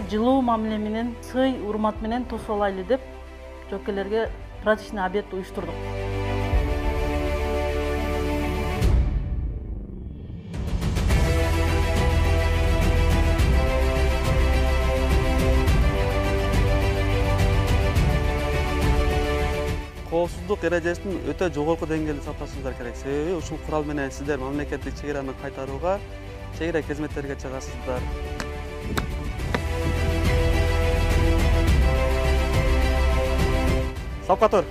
жылуу мамиле менен, сый, урмат менен тосуп алайлы деп жоокерлерге праздничный обед уюштурдук. Коопсуздук эрежесин өтө жогорку деңгээлде сакташыңыздар керек. Себеби ушул курал менен сиздер мамлекеттик чек араны кайтарууга, чек ара кызметтерге чыгасыздар. Сапка тур.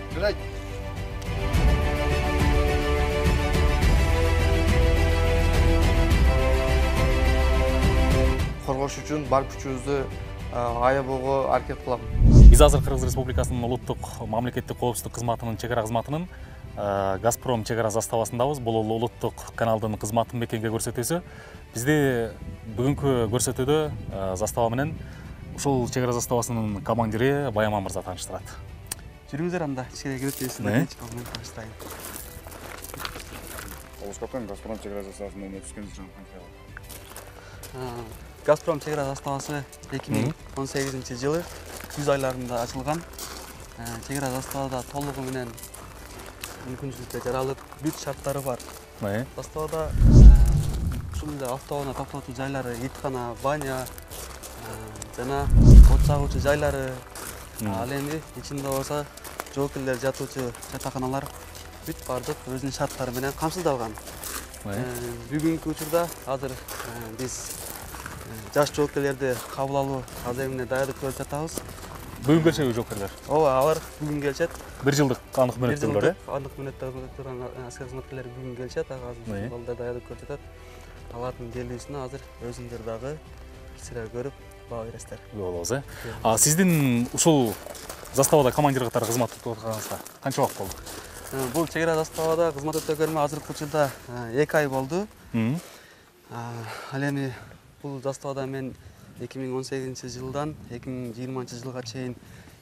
Коргош үчүн бар күчүбүздү аябууга аракет кылам. Биз азыр Кыргыз Республикасынын улуттук мамлекеттик коопсуздук кызматынын чек ара кызматынын Газпром чек ара заставасындабыз. Бул улуттук каналдын кызматын бекенге көрсөтүүсү. Бизди бүгүнкү көрсөтүүдө застава менен ушул чек ара заставасынын командири Баяман мырза тааныштырат. Жүрүңүздөр анда, ичкерге кирип келсиңер. Олускаптан Газпром чек ара заставасынан өткөн жөн кантип Газпром чек ара заставасы 2018-жылы күз айларында ачылган. Чек ара заставада толугу менен мүмкүнчүлүккө жаралып, бүт шарттары бар. Заставада ушул эле автоунаа токтотуу жайлары, иткана, баня жана от жагуучу жайлары, ал эми ичинде болсо жоокерлер жатуучу жатаканалар бүт бардык өзүнүн шарттары менен камсыздалган. Бүгүнкү учурда азыр биз жаш жоокерлерди кабыл алуу аземине даярдык көрүп жатабыз. Бүгүн келишеби жоокерлер? Ооба, алар бүгүн келишет. 1 жылдык андык мөөнөттөр, андык мөөнөттөр турган аскер кызматкерлери бүгүн келишет. Азыр балдар даярдык көрүп жатат. Алардын келүүсүнө азыр өзүңөр дагы сире көрүп баа бересиздер. Болобуз, Сиздин ушул заставада командир катары кызмат өтүп атканыңызга канча убакыт болду? Бул чек ара заставада кызмат өтөгөнүмө азыркы учурда 2 ай болду. Ал эми бул заставада мен 2018-жылдан 2020-жылга чейин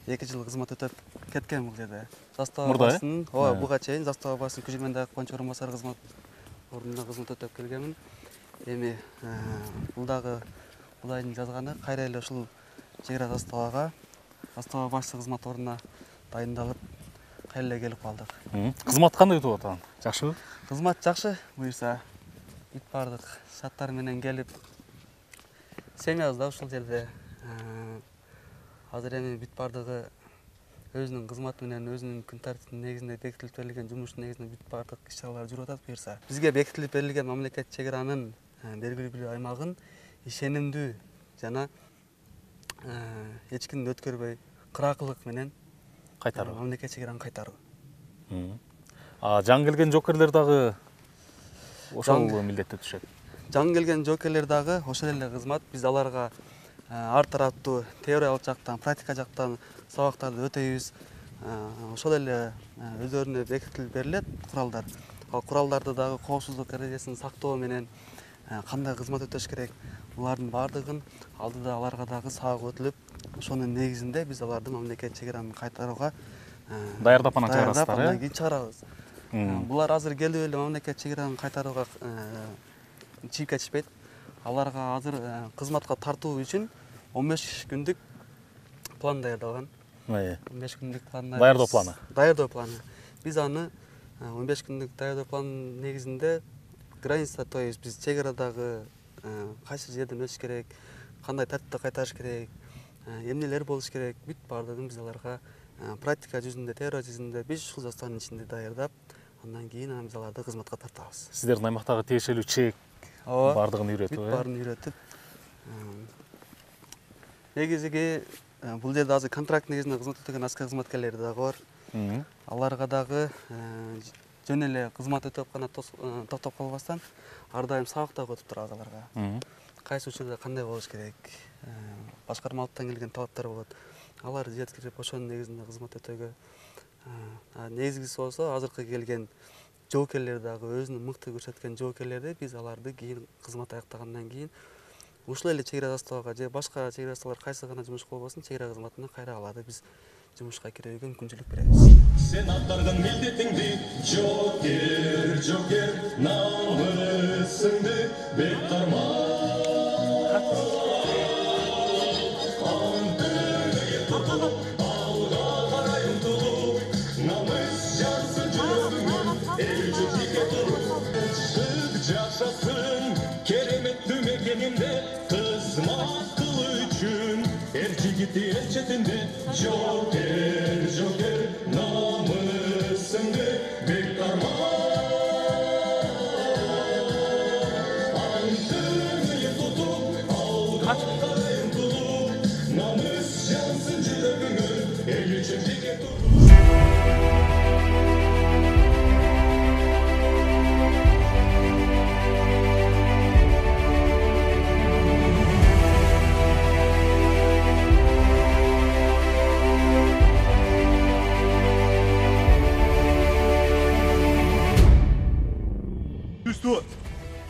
2 жыл кызмат өтөп кеткен бул жерде. Застава башынын, ооба, буга чейин застава башынын күчүрмөндөгү боюнча орун басары кызмат ордунда кызмат өтөп келгенмин. Эми бул дагы Кудайдын жазганы, кайра эле ушул чек ара заставага, застава башчы кызмат ордуна дайындалып, кайра эле келип калдык. Кызмат кандай өтүп атат? Жакшыбы? Кызмат жакшы, буюрса. Бүт бардык шарттар менен келип семьябыз да ушул жерде. Азыр эми бүт бардыгы өзүнүн кызматы менен, өзүнүн күн тартибинин негизинде бекитилип берилген жумуштун негизинде бүт бардык иш-чаралар жүрүп атат буюрса. Бизге бекитилип берилген мамлекет чек аранын белгилүү бир аймагын ишенимдүү жана эч кимди өткөрбөй, кыракылык менен кайтаруу, мамлекет чек араны кайтаруу. Жаңы келген жоокерлер дагы ошол милдетте түшөт. Жаңы келген жоокерлер дагы ошол эле кызмат. Биз аларга ар тараптуу теориялык жактан, практика жактан сабактарды өтөйбүз. Ошол эле өздөрүнө бекитилип берилет куралдар. Ал куралдарды дагы коопсуздук эрежесин сактоо менен кандай кызмат өтөш керек, булардын бардыгын алдыда аларга дагы сабак өтүлүп, ошонун негизинде биз аларды мамлекет чек араны кайтарууга даярдап анан чыгарасыздар, андан кийин чыгарабыз. Булар азыр келип эле мамлекет чек араны кайтарууга чийип кетишпейт. Аларга азыр кызматка тартуу үчүн 15 күндүк план даярдалган. 15 күндүк план. Даярдоо планы. Даярдоо планы. Биз аны 15 күндүк даярдоо планынын негизинде граница тоебуз. Биз чек арадагы кайсы жерден өтүш керек, кандай тартипте кайтарыш керек, эмнелер болуш керек, бүт бардыгын биз аларга практика жүзүндө, теория жүзүндө биз ушул заставанын ичинде даярдап, андан кийин биз аларды кызматка тартабыз. Сиздердин аймактагы тиешелүү чек бардыгын үйрөтүп, бүт баарын үйрөтүп. Негизги бул жерде азыр контракт негизинде кызмат өтөгөн аскер кызматкерлери дагы бар. Аларга дагы жөн эле кызмат өтөп гана токтоп калбастан, ар дайым сабак дагы өтүп турабыз аларга. Кайсы учурда кандай болуш керек, башкармалыктан келген талаптар болот. Алар жеткирип ошонун негизинде кызмат өтөгө. Негизгиси болсо азыркы келген жоокерлер дагы өзүнүн мыкты көрсөткөн жоокерлерди биз аларды кийин кызмат аяктагандан кийин ушул эле чек ара заставага же башка чек ара заставалар кайсы гана жумушка болбосун, чек ара кызматына кайра аларды биз жумушка кирүүгө мүмкүнчүлүк беребиз. Сен атарган милдетиңди жокер, жокер, намысыңды бек тарма. алға қарай ұмтылып, намыс жарсын жүрегіңнен, ел жүзге тұрып. Шық жашасын кереметті мекенінде, қызмат қылу үшін ер жігіті ел шетінде. Жокер, жокер, намысыңды бек арман.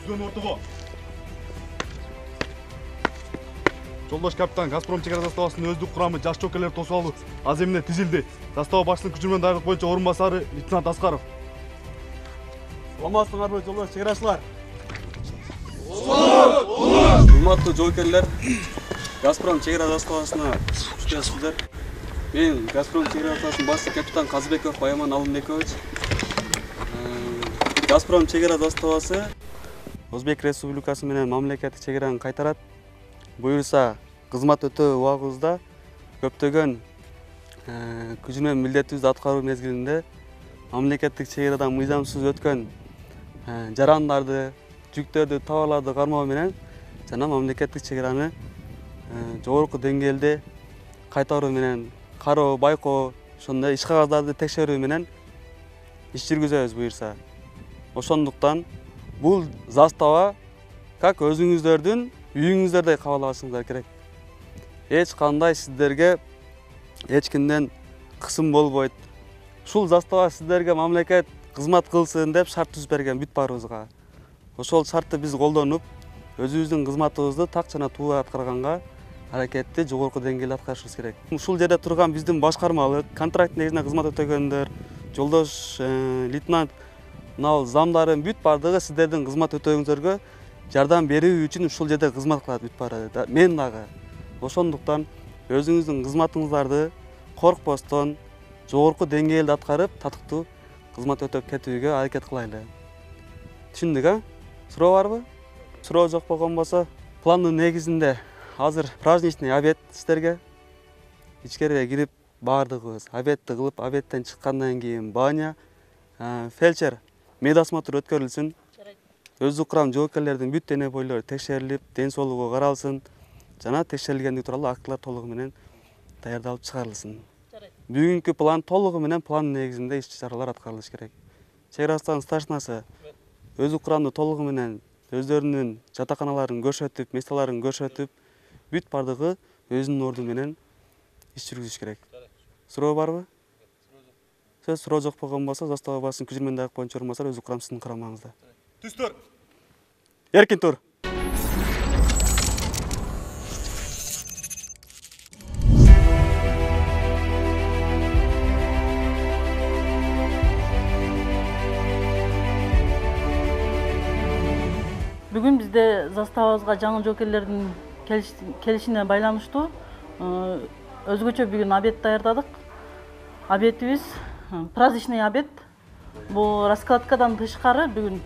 Түзден ортығы. Жолдаш капитан, Газпром чегара заставасының өздік құрамы жас жокерлер тосып алып, аземіне тізілді. Застава басшысының күшімен дайындық бойынша орынбасары лейтенант Асқаров. Саламатсыңар бе, жолдаш чегарашылар? Урматтуу жоокерлер, Газпром чегара заставасына күч келипсиздер. Мен Газпром чегара заставасынын башчысы капитан Казыбеков Баяман Алымбекович. Газпром чегара заставасы Өзбек Республикасы менен мамлекеттик чегараны кайтарат. Буюрса, кызмат өтөө убагыбызда көптөгөн күч менен милдетибизди аткаруу мезгилинде мамлекеттик чегарадан мыйзамсыз өткөн жарандарды, жүктөрдү, товарларды кармоо менен жана мамлекеттик чегараны жогорку деңгээлде кайтаруу менен кароо, байкоо, ошондой иш кагаздарды текшерүү менен иш жүргүзөбүз буюрса. Ошондуктан бул застава как өзүңүздөрдүн үйүңүздөрдөй кабыл алышыңыздар керек. Эч кандай сиздерге эч кимден кысым болбойт. Ушул застава сиздерге мамлекет кызмат кылсын деп шарт түзүп берген бүт баарыбызга. Ошол шартты биз колдонуп, өзүбүздүн кызматыбызды так жана туура аткарганга аракетти жогорку деңгээлде аткарышыбыз керек. Ушул жерде турган биздин башкармалык, контракт негизинде кызмат өтөгөндөр, жолдош лейтенант замдарын бүт бардыгы сиздердин кызмат өтөөңүздөргө жардам берүү үчүн ушул жерде кызмат кылат бүт баары. Мен дагы. Ошондуктан өзүңүздүн кызматыңыздарды коркпостон жогорку деңгээлде аткарып, татыктуу кызмат өтөп кетүүгө аракет кылайлы. Түшүндүк, а? Суроо барбы? Суроо жок болгон болсо, пландын негизинде азыр праздничный обед сиздерге. Ичкериге кирип бардыгыбыз обедти кылып, обедтен чыккандан кийин баня, фельдшер медосмотр өткөрүлсүн. Өздүк курам жоокерлердин бүт дене бойлору текшерилип, ден соолугу каралсын жана текшерилгендиги тууралуу актылар толугу менен даярдалып чыгарылсын. Бүгүнкү план толугу менен план негизинде иш чаралар аткарылыш керек. Чегара заставанын старшинасы өздүк курамды толугу менен өздөрүнүн жатаканаларын көрсөтүп, месталарын көрсөтүп, бүт бардыгы өзүнүн орду менен иш жүргүзүш керек. Суроо барбы? Сөз суроо жок болгон болсо, застава башчысынын күчүнөн дайык боюнча орунбасары өздүк курам сиздин карамагыңызда. Түстөр. Эркин тур. Бүгүн бизде заставабызга жаңы жоокерлердин келишине байланыштуу өзгөчө бүгүн обед даярдадык. Обедибиз праздничный обед. Бул раскладкадан тышкары бүгүн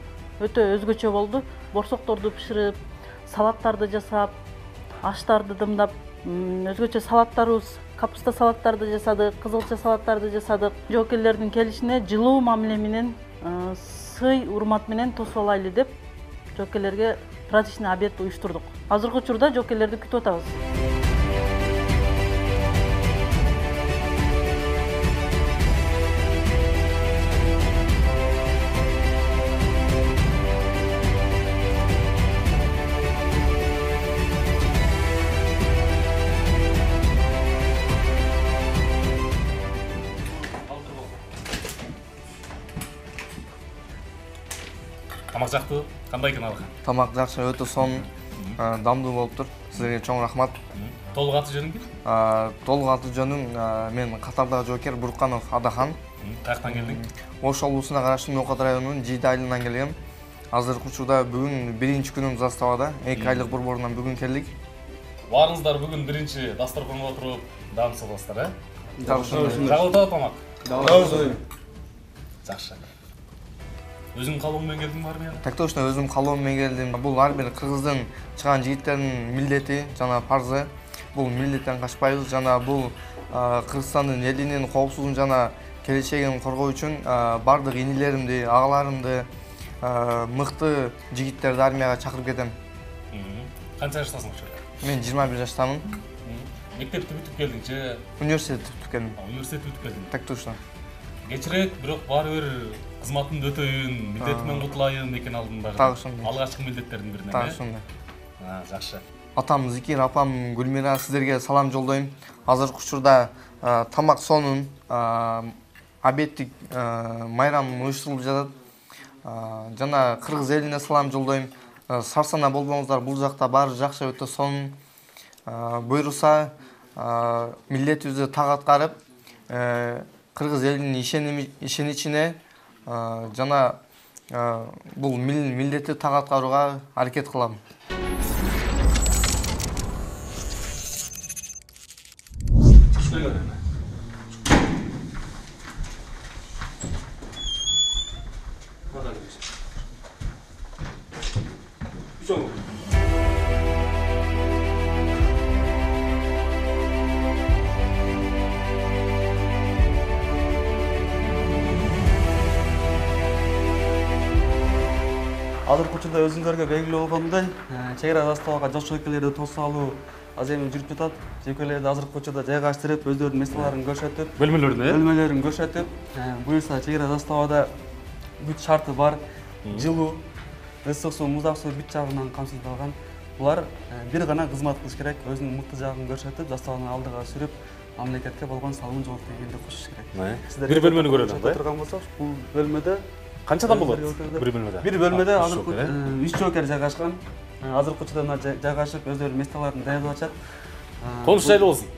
өтө өзгөчө болду. Борсокторду бышырып, салаттарды жасап, аштарды дымдап, өзгөчө салаттарыбыз, капуста салаттарды жасадык, кызылча салаттарды жасадык. Жоокерлердин келишине жылуу мамиле менен, сый, урмат менен тосуп алайлы деп жоокерлерге праздничный обед уюштурдук. Азыркы учурда жоокерлерди күтүп атабыз. Тамак жактуу, кандай экен алган? Тамак жакшы, өтө сонун, дамдуу болуптур. Сизерге чоң рахмат. Толук аты жөнүң? Толук аты жөнүм мен Катардагы жоокер Бурканов Адахан. Каяктан келдиң? Ош облусуна караштуу Ноокат районунун Жийди айылынан келгем. Азыркы учурда бүгүн биринчи күнүм заставада, 2 айлык борборунан бүгүн келдик. Баарыңыздар бүгүн биринчи дасторконго отуруп даам саласыздар, э? Жагып атат тамак. Жакшы. Өзүң калуың менен келдиң барбы яна? Так точно, өзүм калоом менен келдим. Бул ар бир кыргыздын чыган жигиттеринин милдети жана парзы. Бул милдеттен качпайбыз жана бул Кыргызстандын элинин коопсуздугун жана келечегин коргоо үчүн бардык инилеримди, агаларымды, мыкты жигиттерди армияга чакырып кетем. Канча жаштасың ошо? Мен 21 жаштамын. Мектепти бүтүп келдиң же? Университетти бүтүп келдим. Университетти бүтүп келдиң. Так точно. Кечирээк, бирок баары бир кызматымды өтөйүн, милдетимден кутулайын деген алдымдагы. Так ошондой. Алгачкы милдеттердин биринен. Так ошондой. Жакшы. Атам Зикир, апам Гүлмира, сиздерге салам жолдойм. Азыркы учурда тамак сонун, обедтик майрам уюштурулуп жатат. Жана кыргыз элине салам жолдойм. Сарсана болбоңуздар, бул жакта баары жакшы, өтө сонун. Буйруса милдетибизди так аткарып, кыргыз элинин ишеничине жана бул милдетти так аткарууга аракет кылам. Азыркы учурда өзүңөргө белгилүү болгондой, чек ара заставага жаш жокейлерди тосуп алуу азем жүрүп жатат. Жокейлерди азыркы учурда жайгаштырып, өздөрүнүн месталарын көрсөтүп, бөлмөлөрүн көрсөтүп, буюрса чек ара заставада бүт шарты бар, жылуу, ысык суу, муздак суу бүт жагынан камсыздалган. Булар бир гана кызмат кылыш керек, өзүнүн мыкты жагын көрсөтүп, заставаны алдыга сүрүп, мамлекетке болгон салымын жоголтпогонду кошуш керек. Бир бөлмөнү көрөлүм да. Турган болсок, бул бөлмөдө Канча адам болот? Бир бөлмөдө. Бир бөлмөдө азыркы 3 жокер жайгашкан. Азыркы учурда мына жайгашып, өздөрүнүн месталарын даярдап атышат. Конуш жайлуу болсун.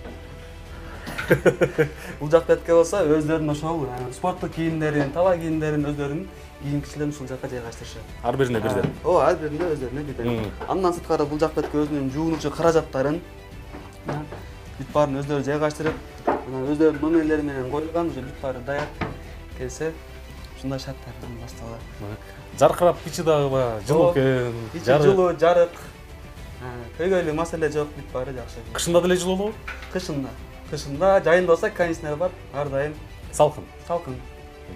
Бул жак бетке болсо өздөрүнүн ошол спорттук кийимдерин, таба кийимдерин өздөрүнүн кийим-кичилерин ушул жакка жайгаштырышат. Ар бирине бирден. Ар бирине өздөрүнө бирден. Андан сырткары бул жак бетке өзүнүн жуунуучу каражаттарын бүт баарын өздөрү жайгаштырып, өздөрүнүн номерлери менен коюлган, уже бүт баары даяр. Келсе ушундай шарттардан башталат. Жаркырап кичи дагы жылуу экен. Жылуу, жарык. Көйгөйлүү маселе жок, бүт баары жакшы. Кышында деле жылуу болобу? Кышында, жайында болсо кондиционер бар, ар дайым Салкын.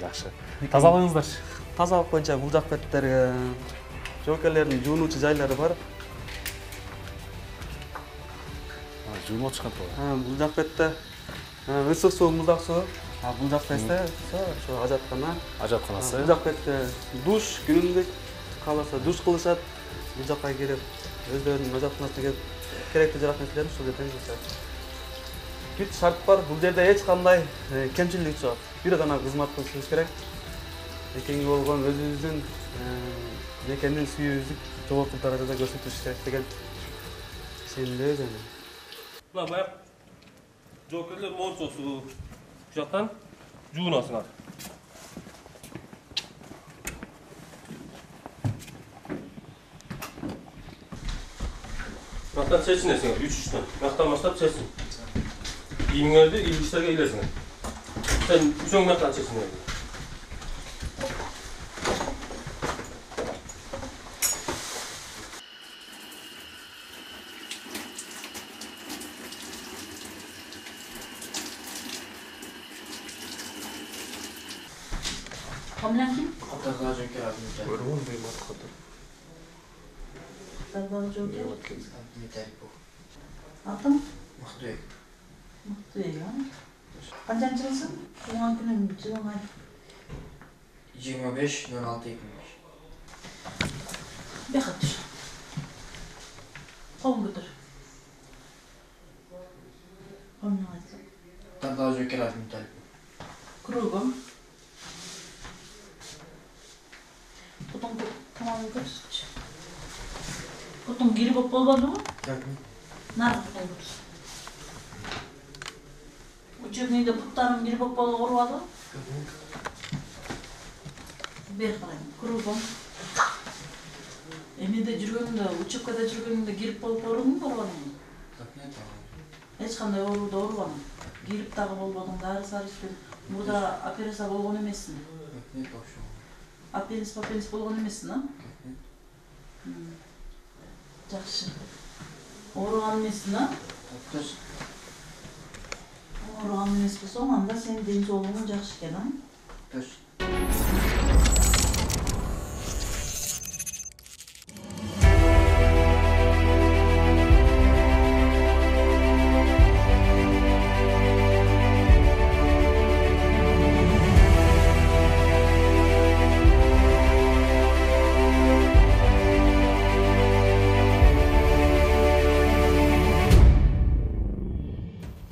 Жакшы. Тазалыгыңыздарчы? Тазалык боюнча бул жак беттер жокерлердин жуунуучу жайлары бар. Жуунуп атышкан тугу. Бул жак бетте ысык суу, муздак суу. Бул жакта эсе ошо ажаткана. Ажатканасы. Бул жак бетте душ, күнүмдүк кааласа душ кылышат. Бул жакка кирип, өздөрүнүн ажатканасына керектүү жарак нерселерин ушул жерден жасайт. Бүт шарт бар. Бул жерде эч кандай кемчилик жок. Бир гана кызмат кылышыбыз керек. Экенги болгон өзүбүздүн мекендин сүйүүбүздү жогорку даражада көрсөтүш керек деген ишенимдебиз эми. Мына баягы жокерлер мончосу жактан жуунасыңар. Мынаттан чечинесиңер, 3 үчтөн. Мынаттан баштап чечин. Кийимиңерди илгичтерге илесиңер. Сен үчөң мынаттан чечиңер. Kamlan kim? Qatarda Joker abi. Görüyorum duymadı Qatar. Qatarda Joker. Yeter bu. Atın? Mıhtı. Mıhtı ya. Kaçıncı yılsın? Doğan günün yılın ay. 25, 16, 25. Bir kat düş. Kovun götür. Kovun ağzı. Qatarda Joker abi yeter bu. Krugun. Потом tamamını götür. Потом girip olmadı mı? Yok. Nerede потом götür? Uçak putlarım girip olmadı orada. Bir karayım. Krugun. Emede жүргөнүндө, учебкада жүргөнүндө кирип болуп көрдүңбү, барбадыңбы? Документ алам. Эч кандай ооруда оорубадың. Кирип дагы болбодуң, дары сары ичпедиң. Мурда операция болгон эмессиң. Документ тапшырам. Аппендис болгон эмессиң, а? Жакшы. Ооруган эмессиң, а? Дұрыс. Ооруган эмес болсоң, анда сенин ден соолугуң жакшы экен, а? Дұрыс.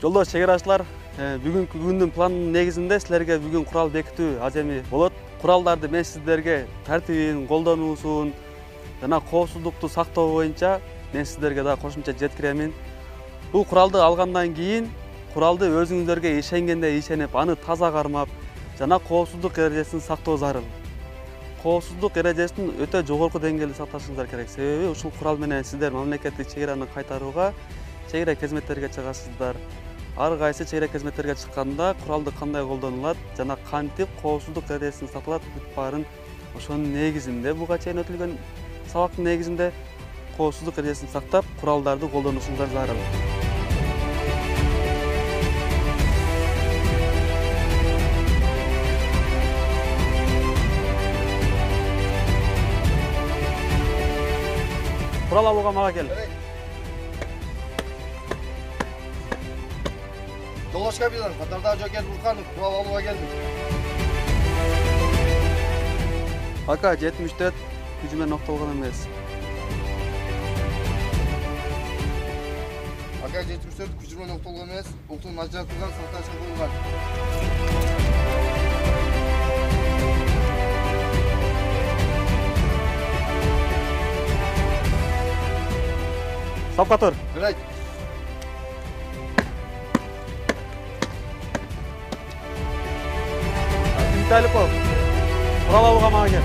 Жолдош чек арачылар, бүгүнкү күндүн планынын негизинде силерге бүгүн курал бекитүү аземи болот. Куралдарды мен сиздерге тартибин, колдонуусун жана коопсуздукту сактоо боюнча мен сиздерге да кошумча жеткиремин. Бул куралды алгандан кийин куралды өзүңүздөргө ишенгендей ишенип, аны таза кармап жана коопсуздук эрежесин сактоо зарыл. Коопсуздук эрежесин өтө жогорку деңгээлде сакташыңыздар керек. Себеби ушул курал менен сиздер мамлекеттик чек араны кайтарууга чек ара қызметтерге чыгасыздар. Ар кайсы чек ара қызметтерге чыкканда куралды кандай колдонулат жана кантип коопсуздук эрежесин сакталат, бүт баарын ошонун негизинде буга чейин өтүлгөн сабактын негизинде коопсуздук эрежесин сактап куралдарды колдонушуңуздар зарыл. Курал алууга мага кел. Жолдош капитан, катарда Жокер Бурканов, курал алууга келдим. АК-74 күчүмен октолгон эмес. АК-74 күчүмен октолгон эмес, октун ажыратылган сакташка коюлган. Сапка тур. Жарайт. Виталиков, курал алууга мага кел.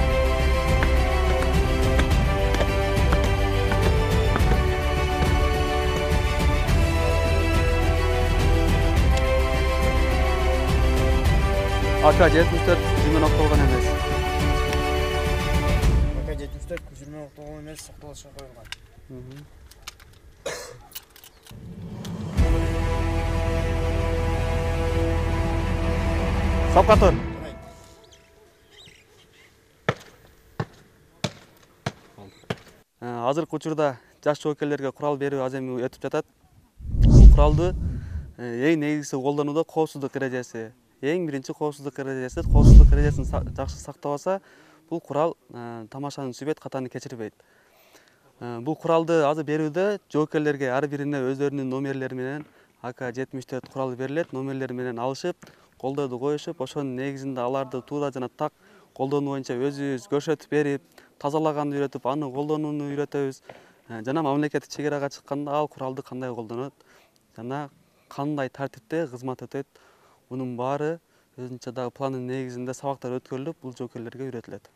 АК-74 күчүмен октолгон эмес. АК-74 күчүмен октолгон эмес, сакталышка коюлган. Сапка тур. Азыркы учурда жаш жоокерлерге курал берүү аземи өтүп жатат. Бул куралды эң негизгиси колдонууда коопсуздук эрежеси. Эң биринчи коопсуздук эрежеси, коопсуздук эрежесин жакшы сактабаса, бул курал тамашанын сүбөт катаны кечирбейт. Бул куралды азыр берүүдө жоокерлерге ар бирине өздөрүнүн номерлери менен АК-74 куралы берилет, номерлери менен алышып, колдорду коюшуп, ошонун негизинде аларды туура жана так колдонуу боюнча өзүбүз көрсөтүп берип, тазалаганды үйрөтүп, аны колдонууну үйрөтөбүз. Жана мамлекеттик чек арага чыкканда ал куралды кандай колдонот жана кандай тартипте кызмат өтөт, мунун баары өзүнчө дагы пландын негизинде сабактар өткөрүлүп, бул жоокерлерге үйрөтүлөт.